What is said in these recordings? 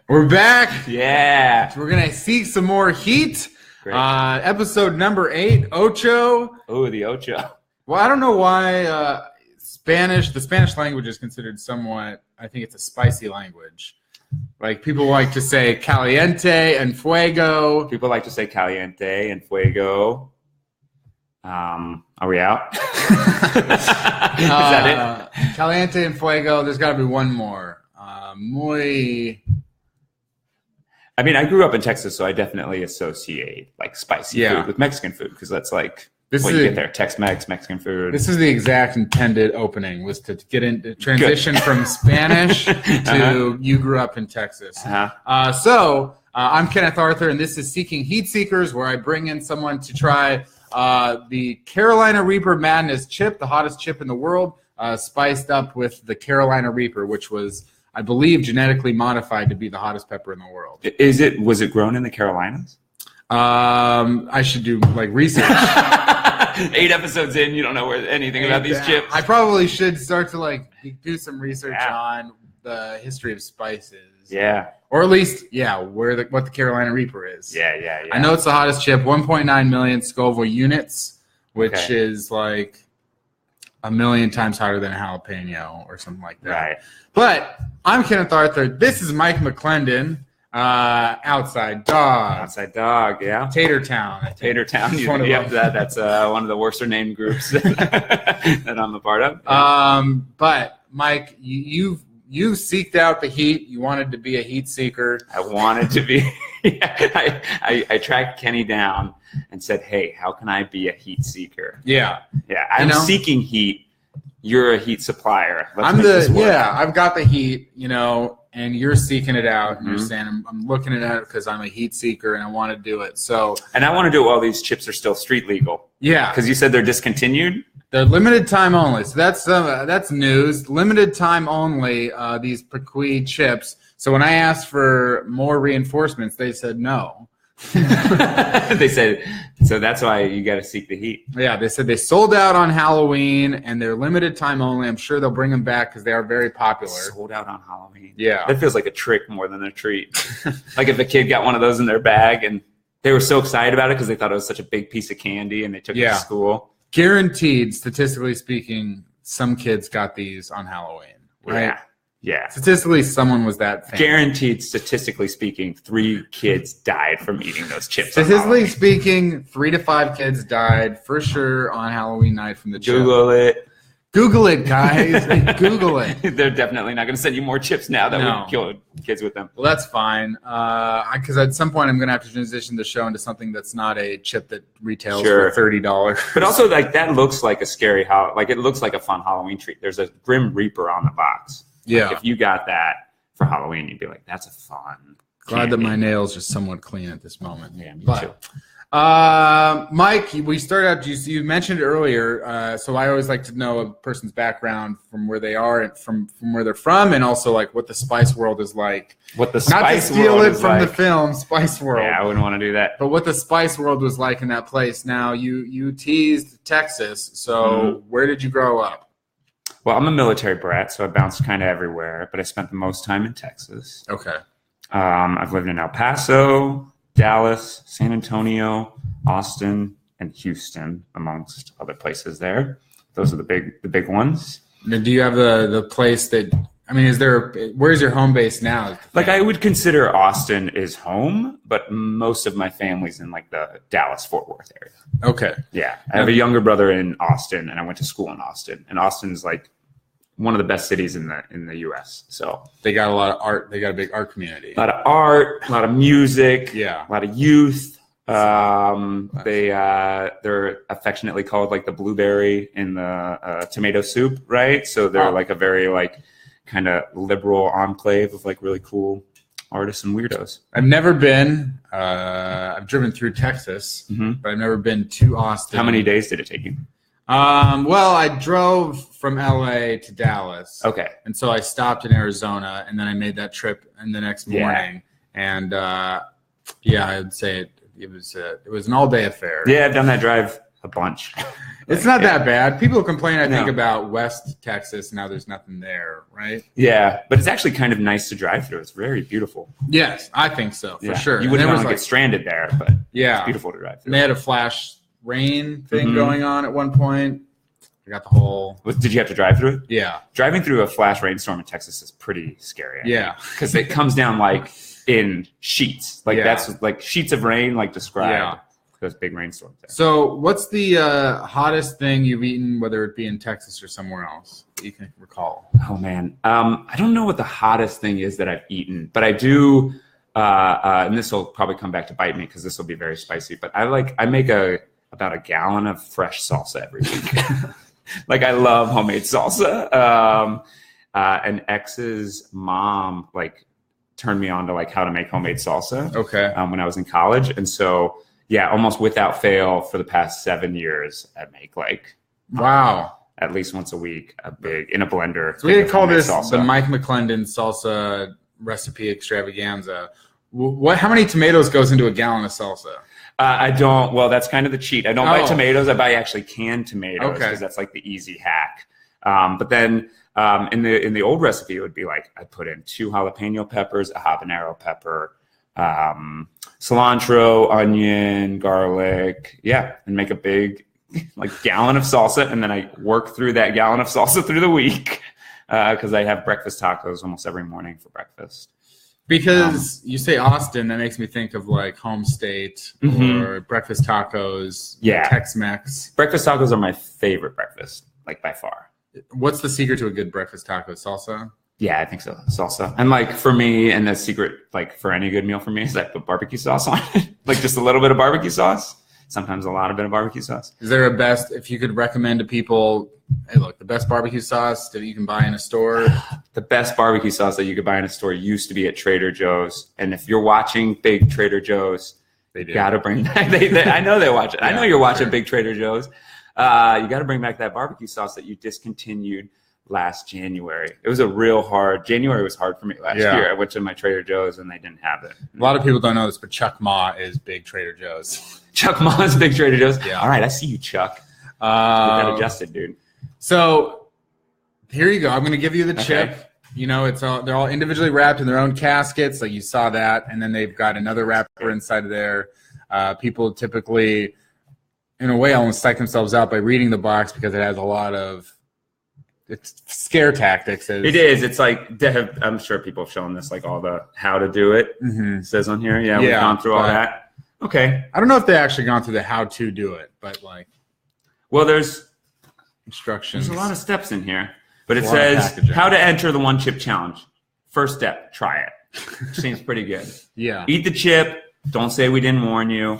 We're back. Yeah. We're going to seek some more heat. Great. Episode number 8, Ocho. Oh, the Ocho. Well, I don't know why the Spanish language is considered somewhat, I think it's a spicy language. Like people like to say caliente and fuego. People like to say caliente and fuego. Are we out? Is that it? Caliente and fuego. There's got to be one more. I mean, I grew up in Texas, so I definitely associate like spicy food with Mexican food because that's like what you get there. Tex-Mex, Mexican food. This is the exact intended opening, was to get into transition from Spanish to you grew up in Texas. So I'm Kenneth Arthur, and this is Seeking Heatseekers, where I bring in someone to try the Carolina Reaper Madness chip, the hottest chip in the world, spiced up with the Carolina Reaper, which was, I believe, genetically modified to be the hottest pepper in the world. Was it grown in the Carolinas? I should do like research. 8 episodes in, you don't know anything about these chips. I probably should start to like do some research on the history of spices. Yeah. Or at least, what the Carolina Reaper is. Yeah. I know it's the hottest chip, 1.9 million Scoville units, which is like 1 million times hotter than a jalapeno or something like that. Right. But I'm Kenneth Arthur. This is Mike McLendon. Outside Dog. Outside Dog, yeah. Tater Town. Tater Town. That's one of the worser named groups that I'm a part of. But Mike, you seeked out the heat. You wanted to be a heat seeker. I wanted to be. I tracked Kenny down and said, "Hey, how can I be a heat seeker?" Yeah. I'm seeking heat. You're a heat supplier. I've got the heat, and you're seeking it out, and you're saying, I'm looking at it because I'm a heat seeker and I want to do it. And I want to do it while these chips are still street legal. Yeah. Because you said they're discontinued? They're limited time only. So that's news. Limited time only, these Pequi chips. So when I asked for more reinforcements, they said no. They said, so that's why you got to seek the heat. Yeah, they said they sold out on Halloween and they're limited time only. I'm sure they'll bring them back because they are very popular. Sold out on Halloween. Yeah. That feels like a trick more than a treat. Like if a kid got one of those in their bag and they were so excited about it because they thought it was such a big piece of candy and they took it to school. Guaranteed, statistically speaking, some kids got these on Halloween, right? Yeah. Statistically, someone was that fan. Guaranteed, statistically speaking, 3 kids died from eating those chips. Statistically speaking, 3 to 5 kids died for sure on Halloween night from the chip. Google it. Google it, guys. Google it. They're definitely not going to send you more chips now that would kill kids with them. Well, that's fine. Because at some point I'm going to have to transition the show into something that's not a chip that retails for $30. But also, like that looks like a scary it looks like a fun Halloween treat. There's a Grim Reaper on the box. Yeah. Like if you got that for Halloween, you'd be like, that's a fun Glad that my nails are somewhat clean at this moment. Yeah, me too. Mike, we started out, you mentioned it earlier, so I always like to know a person's background from where they are and from where they're from, and also like what the spice world is like. What the Not spice to steal world it is from like. the film Spice World. Yeah, I wouldn't want to do that. But what the spice world was like in that place. Now, you teased Texas, so where did you grow up? Well, I'm a military brat, so I bounced kind of everywhere, but I spent the most time in Texas. Okay. I've lived in El Paso, Dallas, San Antonio, Austin, and Houston, amongst other places there. Those are the big ones. Now, do you have the place that, where's your home base now? Like I would consider Austin is home, but most of my family's in like the Dallas-Fort Worth area. Okay. Yeah. I have a younger brother in Austin, and I went to school in Austin. And Austin's like one of the best cities in the U.S. So they got a lot of art. They got a big art community. A lot of art, a lot of music, a lot of youth. They're affectionately called like the blueberry in the tomato soup, right? So they're like a very like kind of liberal enclave of like really cool artists and weirdos. I've never been. I've driven through Texas, but I've never been to Austin. How many days did it take you? Well, I drove from LA to Dallas. Okay. And so I stopped in Arizona, and then I made that trip in the next morning. And I'd say it was an all-day affair. Yeah, I've done that drive a bunch. It's not that bad. People complain, I think, about West Texas. Now there's nothing there, right? Yeah, but it's actually kind of nice to drive through. It's very beautiful. Yes, I think so, for sure. You wouldn't want to get stranded there, but it's beautiful to drive through. And they had a flash rain thing going on at one point. I got the whole... Did you have to drive through it? Yeah. Driving through a flash rainstorm in Texas is pretty scary. Yeah. Because it comes down like in sheets. Like that's like sheets of rain, like described. Those big rainstorms there. So what's the hottest thing you've eaten, whether it be in Texas or somewhere else, that you can recall? Oh, man. I don't know what the hottest thing is that I've eaten, but I do, and this will probably come back to bite me because this will be very spicy, but I make about a gallon of fresh salsa every week. Like, I love homemade salsa. And X's mom, like, turned me on to, like, how to make homemade salsa. Okay. When I was in college. And so... yeah, almost without fail for the past 7 years, I make at least once a week in a blender. So we call this salsa. The Mike McLendon salsa recipe extravaganza. How many tomatoes goes into a gallon of salsa? I don't. Well, that's kind of the cheat. I don't buy tomatoes. I buy actually canned tomatoes because that's like the easy hack. But then in the old recipe, it would be like I put in 2 jalapeno peppers, a habanero pepper, cilantro, onion, garlic, and make a big like gallon of salsa, and then I work through that gallon of salsa through the week because I have breakfast tacos almost every morning for breakfast. Because you say Austin, that makes me think of like Home State or breakfast tacos, Tex-Mex. Breakfast tacos are my favorite breakfast, like by far. What's the secret to a good breakfast taco? Salsa? Yeah, I think so. Salsa. And like for me, and the secret, like for any good meal for me, is I put barbecue sauce on it. Like just a little bit of barbecue sauce. Sometimes a lot of barbecue sauce. Is there a best, if you could recommend to people, hey, look, the best barbecue sauce that you can buy in a store? The best barbecue sauce that you could buy in a store used to be at Trader Joe's. And if you're watching Big Trader Joe's, you got to bring back, I know they watch it. I know you're watching Big Trader Joe's. You got to bring back that barbecue sauce that you discontinued last January. It was January was hard for me last year. I went to my Trader Joe's and they didn't have it. A lot of people don't know this, but Chuck Ma is Big Trader Joe's. Chuck Ma is Big Trader Joe's? Yeah. All right, I see you, Chuck. Get that adjusted, dude. So here you go. I'm going to give you the chip. You know, they're all individually wrapped in their own caskets, like you saw that, and then they've got another wrapper inside of there. People typically, in a way, almost psych themselves out by reading the box because it has a lot of scare tactics. It is. It's like I'm sure people have shown this, like all the how to do it. It says on here. Yeah, we've gone through all that. Okay. I don't know if they actually gone through the how to do it, but like, well, there's instructions. There's a lot of steps in here, but it says how to enter the 1 chip challenge. First step, try it. Seems pretty good. Yeah. Eat the chip. Don't say we didn't warn you.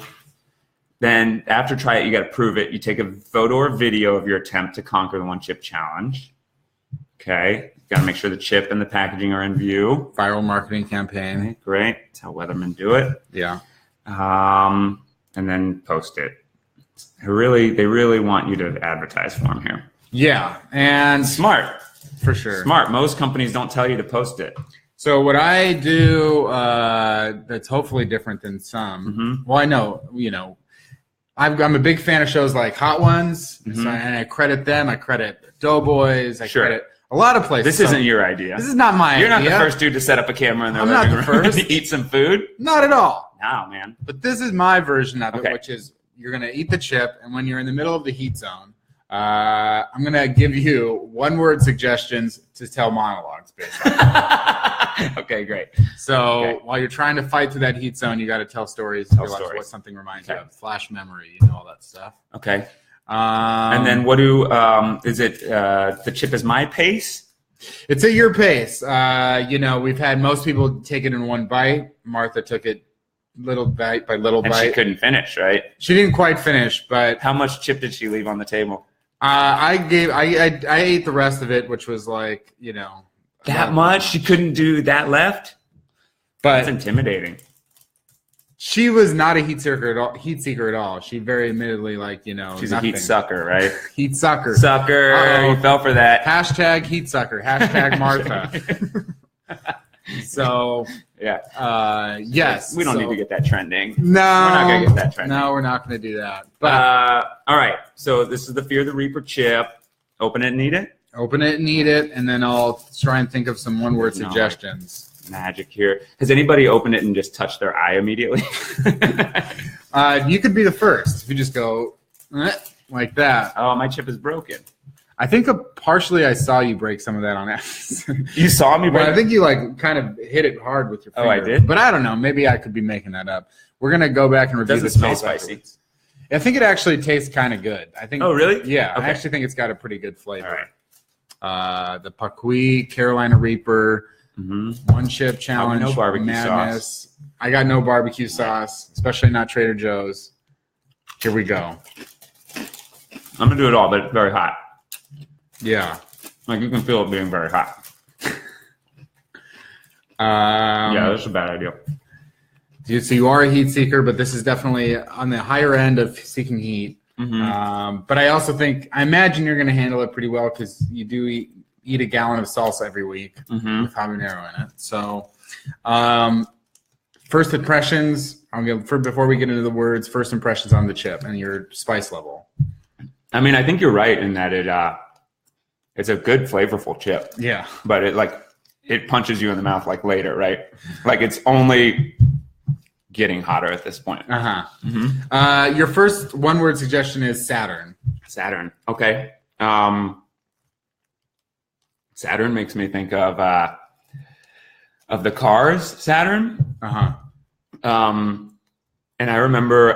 Then after try it, you got to prove it. You take a photo or video of your attempt to conquer the 1 chip challenge. Okay. Got to make sure the chip and the packaging are in view. Viral marketing campaign. Okay, great. That's how Weathermen do it. Yeah. And then post it. They really want you to advertise for them here. Yeah. And smart. For sure. Smart. Most companies don't tell you to post it. So what I do that's hopefully different than some. Well, I know, I'm a big fan of shows like Hot Ones, and I credit them. I credit Doughboys. I credit a lot of places. This isn't your idea. This is not my idea. You're not the first dude to set up a camera in their living room. I'm not the first. To eat some food. Not at all. No, man. But this is my version of it, which is you're going to eat the chip, and when you're in the middle of the heat zone, I'm going to give you 1-word suggestions to tell monologues, basically. Okay, great. So while you're trying to fight through that heat zone, you got to tell stories. Tell stories. What something reminds you of. Flash memory, all that stuff. Okay. And then what is it, the chip is my pace? It's at your pace. We've had most people take it in 1 bite. Martha took it little bite by little bite. And she couldn't finish, right? She didn't quite finish, but... How much chip did she leave on the table? I ate the rest of it, which was like, That much? She couldn't do that left? But that's intimidating. She was not a heat seeker at all. She very admittedly, she's nothing. A heat sucker, right? Heat sucker. Sucker. You fell for that. Hashtag heat sucker. Hashtag Martha. So yeah, yes, we don't need to get that trending. No, we're not gonna get that trending. No, we're not gonna do that. But all right, so this is the Fear the Reaper chip. Open it and eat it. Open it and eat it, and then I'll try and think of some one-word suggestions. Magic here. Has anybody opened it and just touched their eye immediately? You could be the first if you just go like that. Oh, my chip is broken. I think partially I saw you break some of that on accident. You saw me break? But I think you like kind of hit it hard with your finger. Oh, I did? But I don't know. Maybe I could be making that up. We're going to go back and review the smell spicy. I think it actually tastes kind of good. I think. Oh, really? Yeah. Okay. I actually think it's got a pretty good flavor. All right. The Pacuí, Carolina Reaper, one chip challenge, no barbecue madness. sauce. I got no barbecue sauce, especially not Trader Joe's. Here we go. I'm going to do it all, but it's very hot. Yeah. Like you can feel it being very hot. Yeah, that's a bad idea. So you are a heat seeker, but this is definitely on the higher end of seeking heat. But I also think, I imagine you're going to handle it pretty well because you do eat a gallon of salsa every week with habanero in it. So first impressions, before we get into the words, first impressions on the chip and your spice level. I mean, I think you're right in that it's a good flavorful chip. Yeah. But it punches you in the mouth like later, right? Like it's only getting hotter at this point. Your first one-word suggestion is Saturn. Saturn. Okay. Saturn makes me think of the Cars Saturn. And I remember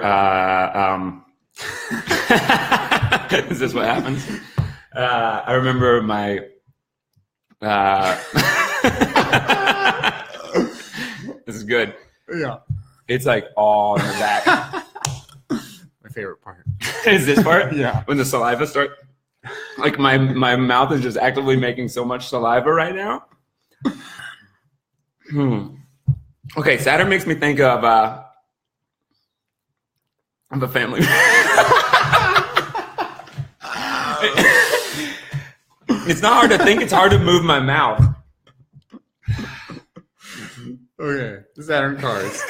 is this what happens? I remember my this is good. Yeah. It's like all in the back. My favorite part. Is this part? Yeah. When the saliva starts. Like my mouth is just actively making so much saliva right now. Okay, Saturn makes me think of a family. It's not hard to think, it's hard to move my mouth. Okay, Saturn Cars.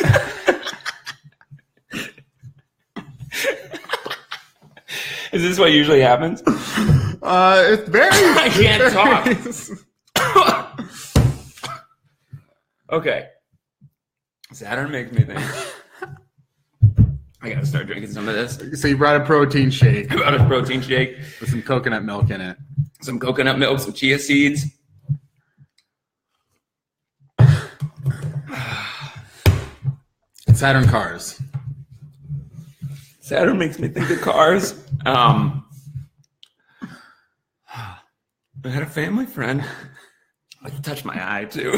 Is this what usually happens? It's very... I can't talk. Okay. Saturn makes me think. I gotta start drinking some of this. So you brought a protein shake. I brought a protein shake. With some coconut milk in it. Some coconut milk, some chia seeds. Saturn Cars. Saturn makes me think of cars. I had a family friend. I can touch my eye too.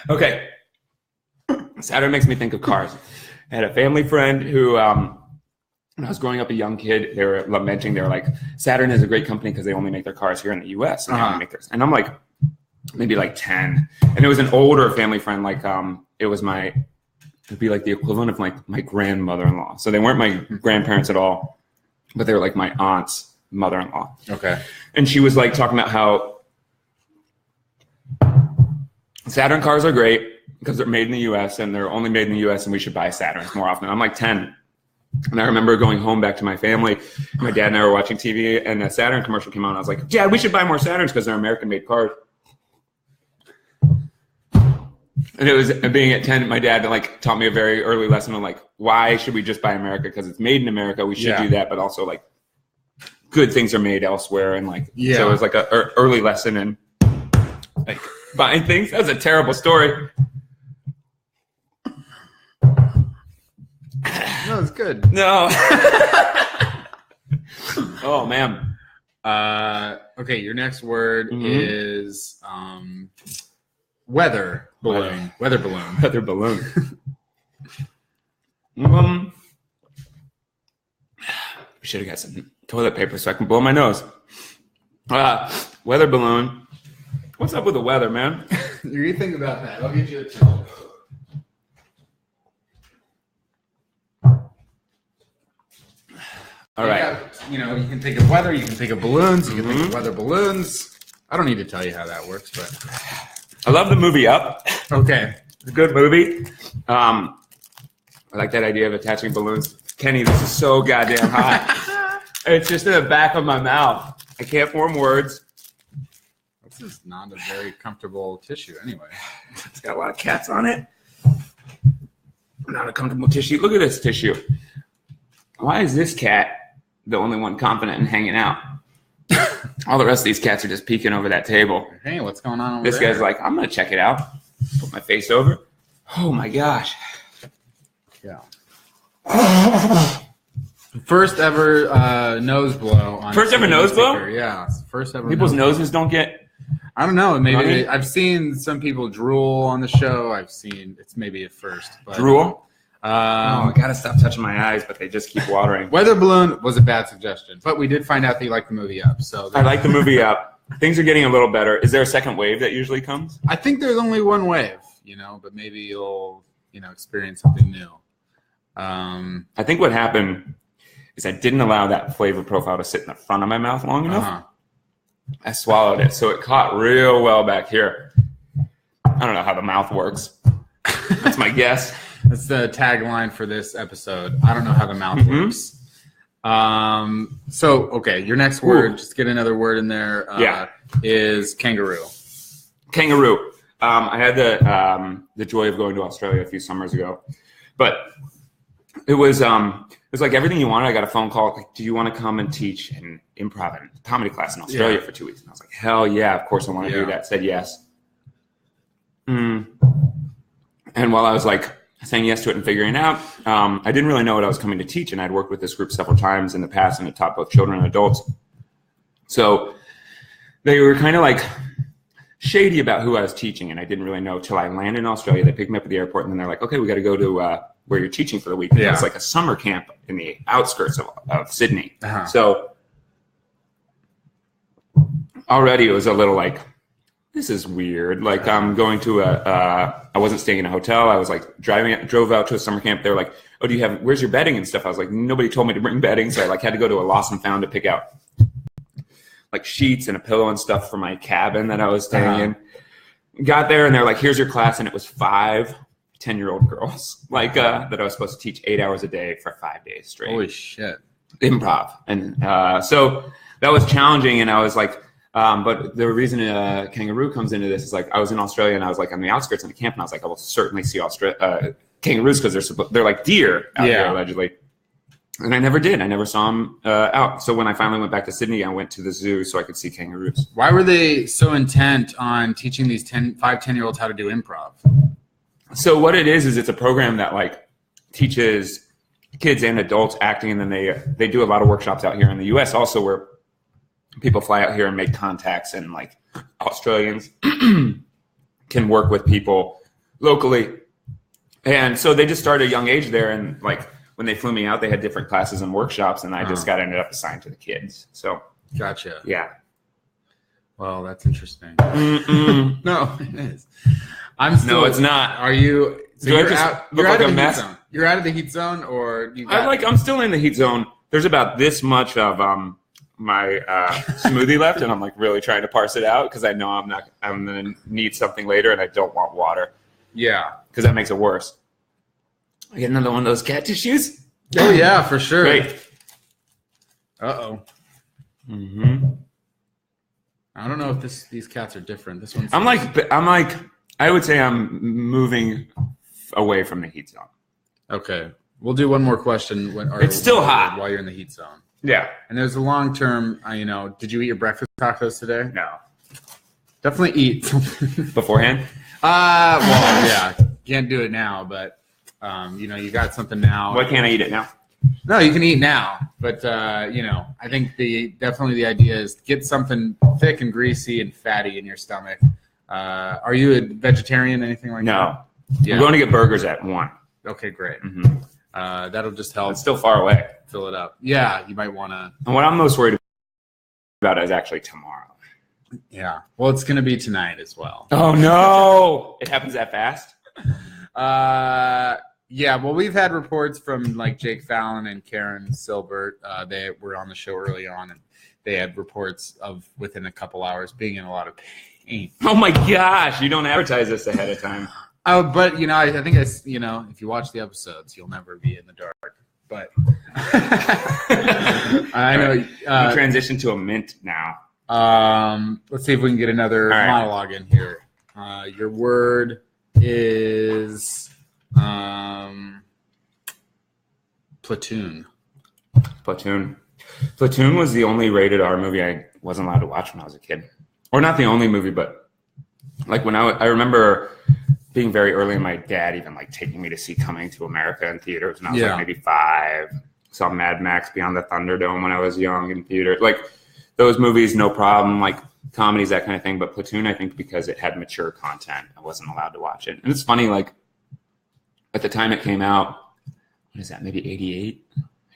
Okay. Saturn makes me think of cars. I had a family friend who, when I was growing up a young kid, they were lamenting, they were like, Saturn is a great company because they only make their cars here in the US. And, they only make theirs. And I'm like, maybe like 10. And it was an older family friend, like it'd be like the equivalent of my grandmother-in-law. So they weren't my grandparents at all, but they were like my aunt's mother-in-law. Okay. And she was like talking about how Saturn cars are great because they're made in the US and they're only made in the US and we should buy Saturns more often. I'm like 10. And I remember going home back to my family. My dad and I were watching TV and a Saturn commercial came on. I was like, Dad, we should buy more Saturns because they're American-made cars. And it was being at 10, my dad like taught me a very early lesson on like, why should we just buy America? Because it's made in America. We should do that. But also like good things are made elsewhere. And like, so it was like an early lesson in like buying things. That was a terrible story. No, it's good. No. Oh, man. Okay, your next word is weather balloon. Weather balloon. Weather balloon. We should have got some toilet paper so I can blow my nose. Weather balloon. What's up with the weather, man? You think about that. I'll get you a towel. All right. You can think of weather, you can think of balloons, you can think of weather balloons. I don't need to tell you how that works, but I love the movie Up. Okay. It's a good movie. I like that idea of attaching balloons. Kenny, this is so goddamn hot. It's just in the back of my mouth. I can't form words. This is not a very comfortable tissue anyway. It's got a lot of cats on it. Not a comfortable tissue. Look at this tissue. Why is this cat the only one confident in hanging out? All the rest of these cats are just peeking over that table. Hey, what's going on over this there? Guy's like, I'm going to check it out. Put my face over. Oh, my gosh. Yeah. First ever nose blow. On first ever nose blow? Yeah. First ever. People's noses don't get... I don't know. Maybe I've seen some people drool on the show. I've seen it's maybe at first. But, drool? I gotta stop touching my eyes, but they just keep watering. Weather balloon was a bad suggestion, but we did find out that you like the movie Up. So I like the movie Up. Things are getting a little better. Is there a second wave that usually comes? I think there's only one wave, but maybe you'll experience something new. I think what happened is I didn't allow that flavor profile to sit in the front of my mouth long enough. I swallowed it, so it caught real well back here. I don't know how the mouth works. That's my guess. That's the tagline for this episode. I don't know how the mouth works. Okay, your next word, just get another word in there, is kangaroo. Kangaroo. I had the joy of going to Australia a few summers ago, but it was like everything you wanted. I got a phone call, like, do you want to come and teach an improv and comedy class in Australia for 2 weeks? And I was like, hell yeah, of course I want to do that. Said yes. And while I was like saying yes to it and figuring it out, I didn't really know what I was coming to teach, and I'd worked with this group several times in the past, and it taught both children and adults. So they were kind of like shady about who I was teaching, and I didn't really know till I landed in Australia. They picked me up at the airport, and then they're like, okay, we got to go to where you're teaching for the week. It's like a summer camp in the outskirts of Sydney. So already it was a little like, this is weird. Like I'm going to I wasn't staying in a hotel. I was like drove out to a summer camp. They were like, oh, where's your bedding and stuff? I was like, nobody told me to bring bedding. So I had to go to a Lost and Found to pick out like sheets and a pillow and stuff for my cabin that I was staying in. Got there and they're like, here's your class. And it was 5 10-year-old girls that I was supposed to teach 8 hours a day for 5 days straight. Holy shit. Improv. And so that was challenging. And I was like, but the reason kangaroo comes into this is like I was in Australia and I was like on the outskirts of the camp and I was like, I will certainly see kangaroos because they're like deer out here allegedly. And I never did. I never saw them out. So when I finally went back to Sydney, I went to the zoo so I could see kangaroos. Why were they so intent on teaching these 5 10-year-olds how to do improv? So what it is it's a program that like teaches kids and adults acting, and then they do a lot of workshops out here in the U.S. also where people fly out here and make contacts, and like Australians can work with people locally. And so they just started at a young age there, and like when they flew me out, they had different classes and workshops, and I just ended up assigned to the kids. So gotcha. Yeah. Well, that's interesting. No, it is. No, it's not. Are you? So you're out of the heat zone. You're out of the heat zone, or I'm still in the heat zone. There's about this much of my smoothie left, and I'm like really trying to parse it out because I know I'm gonna need something later, and I don't want water. Yeah, because that makes it worse. I get another one of those cat tissues. Oh yeah, for sure. Great. I don't know if these cats are different. This one's. I'm like. I would say I'm moving away from the heat zone. Okay. We'll do one more question. It's still hot. While you're in the heat zone. Yeah. And there's a long-term, did you eat your breakfast tacos today? No. Definitely eat something. Beforehand? Well, yeah. Can't do it now, but, you got something now. Why can't I eat it now? No, you can eat now. But, I think definitely the idea is get something thick and greasy and fatty in your stomach. Are you a vegetarian, anything like that? No. Yeah. I'm going to get burgers at 1. Okay, great. That'll just help. It's still far away. Fill it up. Yeah, you might want to. And what I'm most worried about is actually tomorrow. Yeah. Well, it's going to be tonight as well. Oh, no. It happens that fast? Yeah. Well, we've had reports from like Jake Fallon and Karen Silbert. They were on the show early on, and they had reports of within a couple hours being in a lot of pain. paint. Oh my gosh, you don't advertise this ahead of time. Oh, but I think if you watch the episodes, you'll never be in the dark. But I know. You transition to a mint now. Let's see if we can get another monologue in here. Your word is Platoon. Platoon. Platoon was the only rated R movie I wasn't allowed to watch when I was a kid. Or not the only movie, but like when I remember being very early, and my dad even like taking me to see Coming to America in theaters when I was like maybe 5. Saw Mad Max Beyond the Thunderdome when I was young in theater. Like those movies, no problem. Like comedies, that kind of thing. But Platoon, I think because it had mature content, I wasn't allowed to watch it. And it's funny, like at the time it came out, what is that, maybe 88,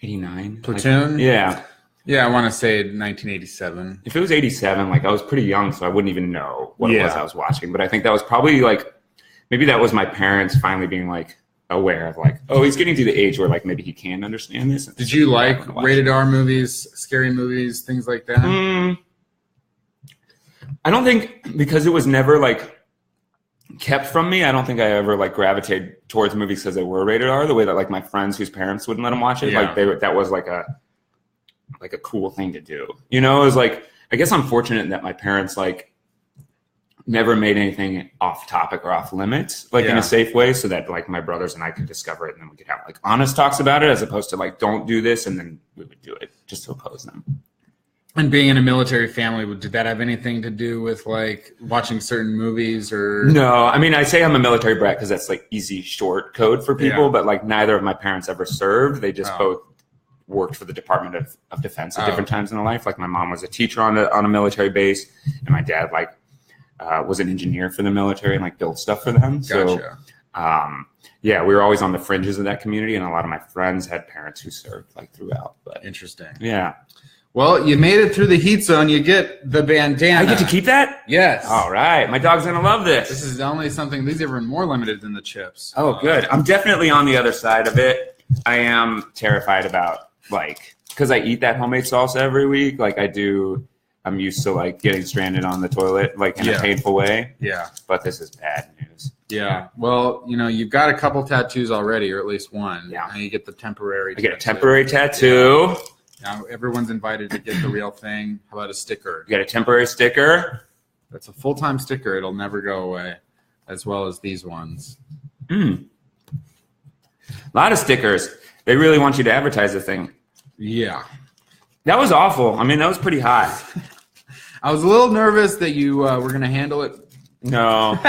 89? Platoon? Like, yeah. Yeah, I want to say 1987. If it was 87, like I was pretty young, so I wouldn't even know what it was I was watching. But I think that was probably like, maybe that was my parents finally being like aware of like, oh, he's getting to the age where like maybe he can understand this. Did you like rated R movies, scary movies, things like that? I don't think, because it was never like kept from me, I don't think I ever like gravitated towards movies because they were rated R the way that like my friends whose parents wouldn't let them watch it. Like that was like a cool thing to do. It was like, I guess I'm fortunate that my parents like never made anything off topic or off limits, like in a safe way, so that like my brothers and I could discover it, and then we could have like honest talks about it, as opposed to like, don't do this, and then we would do it just to oppose them. And being in a military family, did that have anything to do with like watching certain movies or? No, I mean, I say I'm a military brat because that's like easy short code for people, but like neither of my parents ever served. They just both worked for the Department of Defense at different times in their life. Like my mom was a teacher on a military base, and my dad like was an engineer for the military and like built stuff for them. Gotcha. So, we were always on the fringes of that community, and a lot of my friends had parents who served like throughout. But interesting. Yeah. Well, you made it through the heat zone. You get the bandana. I get to keep that? Yes. All right. My dog's going to love this. This is only something, these are even more limited than the chips. Oh, good. I'm definitely on the other side of it. I am terrified about like, because I eat that homemade salsa every week. Like I do. I'm used to like getting stranded on the toilet, like in a painful way. Yeah. But this is bad news. Yeah. Well, you've got a couple tattoos already, or at least one. Yeah. And you get the temporary tattoo. I get a temporary tattoo. Yeah. Now everyone's invited to get the real thing. How about a sticker? You got a temporary sticker. That's a full-time sticker. It'll never go away, as well as these ones. A lot of stickers. They really want you to advertise the thing. Yeah. That was awful. I mean, that was pretty hot. I was a little nervous that you were going to handle it. No,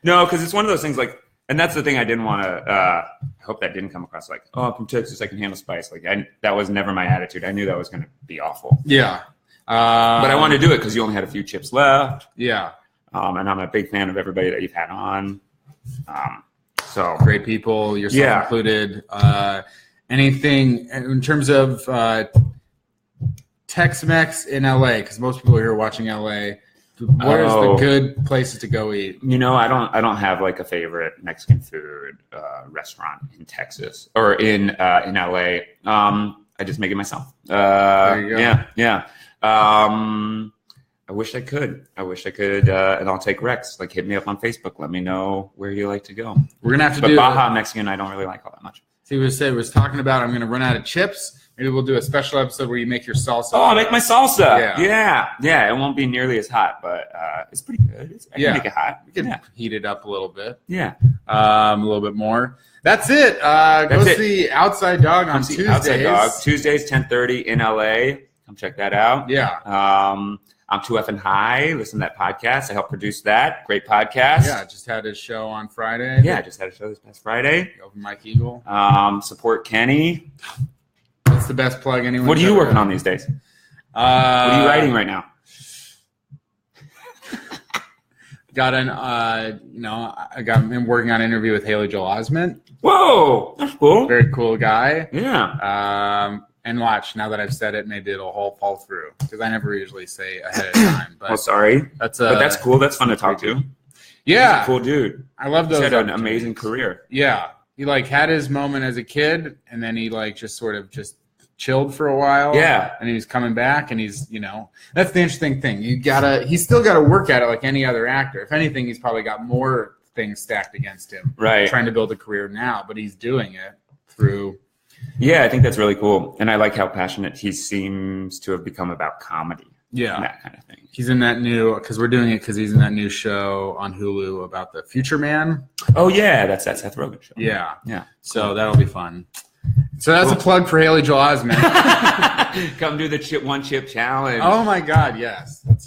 because it's one of those things like, and that's the thing I didn't want to, I hope that didn't come across like, oh, I'm from Texas, I can handle spice. Like that was never my attitude. I knew that was going to be awful. Yeah. But I wanted to do it because you only had a few chips left. Yeah. And I'm a big fan of everybody that you've had on. So great people, yourself included. Anything in terms of Tex-Mex in LA, because most people here are watching LA. Where's the good places to go eat? I don't have like a favorite Mexican food restaurant in Texas or in LA. I just make it myself. There you go. Yeah. I wish I could, and I'll take Rex. Like, hit me up on Facebook. Let me know where you like to go. We're gonna have to do Baja Mexican. I don't really like all that much. See what I was talking about. I'm gonna run out of chips. Maybe we'll do a special episode where you make your salsa. Oh, I'll make my salsa. Yeah. It won't be nearly as hot, but it's pretty good. I can make it hot. We can heat it up a little bit. Yeah. A little bit more. That's it. Go see Outside Dog on Tuesdays. Outside Dog. Tuesdays, 10:30 in LA. Come check that out. Yeah. I'm Too Effing High. Listen to that podcast. I help produce that. Great podcast. Yeah, just had his show on Friday. Yeah, just had a show this past Friday. Open Mike Eagle. Support Kenny. That's the best plug anyone. What are you working on these days? What are you writing right now? I'm working on an interview with Haley Joel Osment. Whoa, that's cool. Very cool guy. Yeah. And watch, now that I've said it, maybe it'll all fall through, because I never usually say ahead of time. But sorry. But that's cool. That's fun to talk to. Yeah. He's a cool dude. I love those. He's had an amazing career. Yeah. He had his moment as a kid, and then he just sort of chilled for a while. Yeah. And he's coming back, and he's, that's the interesting thing. He's still got to work at it like any other actor. If anything, he's probably got more things stacked against him. Right. Trying to build a career now, but he's doing it through. Yeah, I think that's really cool. And I like how passionate he seems to have become about comedy. Yeah. And that kind of thing. He's in that because he's in that new show on Hulu about the Future Man. Oh, yeah. That's that Seth Rogen show. Yeah. Yeah. So that'll be fun. So that's a plug for Haley Joel Osment. Come do the one chip challenge. Oh, my God. Yes. Let's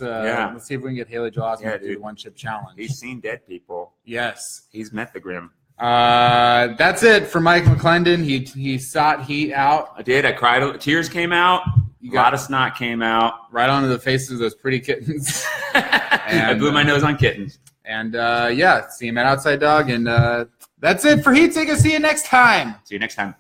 see if we can get Haley Joel Osment to do the one chip challenge. He's seen dead people. Yes. He's met the grim. That's it for Mike McLendon. He sought heat out. I did. I cried. Tears came out. A lot of snot came out. Right onto the faces of those pretty kittens. I blew my nose on kittens. And, see him at Outside Dog. And that's it for Heatseekers. See you next time. See you next time.